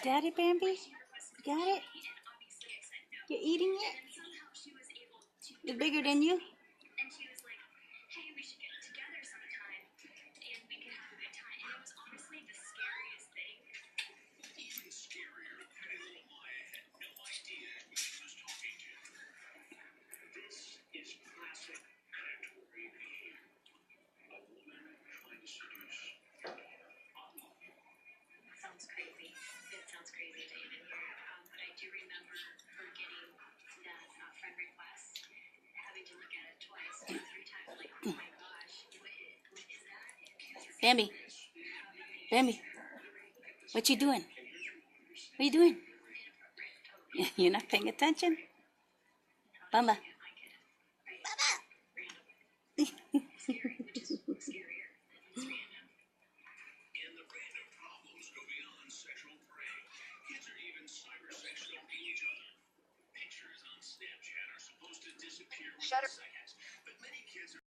Got it, Bambi? Got it? You're eating it? It's bigger than you? Sounds crazy. It sounds crazy to even hear it. But I do remember her getting that friend request, having to look at it twice, 2 or 3 times. Like, oh my gosh, what is that? Bambi. Bambi. What you doing? What are you doing? You're not paying attention? Bamba. Shutter.